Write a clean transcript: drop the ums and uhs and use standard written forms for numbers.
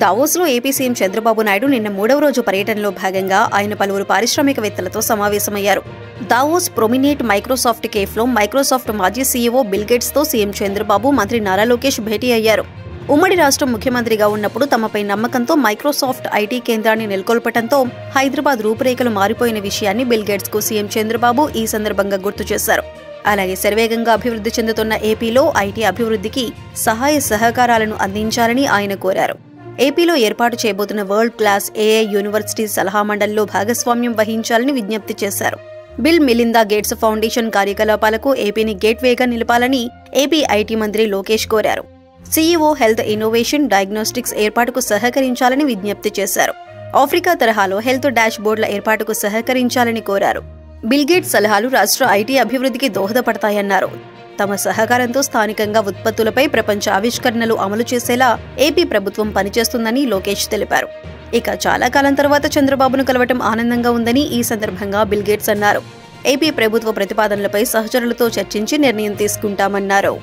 దావోస్లో AP CM Chandrababu Naidu నిన్న 3వ రోజు పర్యటనలో భాగంగా ఆయన పలువురు పారిశ్రామికవేత్తలతో సమావేశమయ్యారు. దావోస్ ప్రొమినేట్ మైక్రోసాఫ్ట్ కేఫ్లో మైక్రోసాఫ్ట్ మాజీ సీఈఓ బిల్ గేట్స్తో సీఎం చంద్రబాబు, మంత్రి నారా లోకేష్ భేటీ అయ్యారు. ఉమ్మడి రాష్ట్రం ముఖ్యమంత్రిగా ఉన్నప్పుడు తమపై నమ్మకంతో మైక్రోసాఫ్ట్ ఐటీ కేంద్రాన్ని నెలకొల్పడంతో హైదరాబాద్ రూపురేఖలు మారిపోయిన విషయాన్ని బిల్ గేట్స్కు సీఎం చంద్రబాబు ఈ సందర్భంగా గుర్తు చేశారు. అలాగే శరవేగంగా అభివృద్ధి చెందుతున్న ఏపీలో ఐటీ అభివృద్ధికి సహాయ సహకారాలను అందించాలని ఆయన కోరారు. ఏపీలో ఏర్పాటు చేయబోతున్న వరల్డ్ క్లాస్ ఏఐ యూనివర్సిటీ సలహా మండలిలో భాగస్వామ్యం వహించాలని విజ్ఞప్తి చేశారు. బిల్ మిలిందా గేట్స్ ఫౌండేషన్ కార్యకలాపాలకు ఏపీని గేట్వేగా నిలపాలని ఏపీ ఐటీ మంత్రి లోకేష్ కోరారు. సీఈఓ హెల్త్ ఇన్నోవేషన్ డయాగ్నోస్టిక్స్ ఏర్పాటుకు సహకరించాలని విజ్ఞప్తి చేశారు. ఆఫ్రికా తరహాలో హెల్త్ డాష్ బోర్డుల ఏర్పాటుకు సహకరించాలని కోరారు. బిల్ గేట్స్ సలహాలు రాష్ట్ర ఐటీ అభివృద్ధికి దోహదపడతాయన్నారు. తమ సహకారంతో స్థానికంగా ఉత్పత్తులపై ప్రపంచ ఆవిష్కరణలు అమలు చేసేలా ఏపీ ప్రభుత్వం పనిచేస్తుందని లోకేష్ తెలిపారు. ఇక చాలా కాలం తర్వాత చంద్రబాబును కలవటం ఆనందంగా ఉందని ఈ సందర్భంగా బిల్ గేట్స్ అన్నారు. ఏపీ ప్రభుత్వ ప్రతిపాదనలపై సహచరులతో చర్చించి నిర్ణయం తీసుకుంటామన్నారు.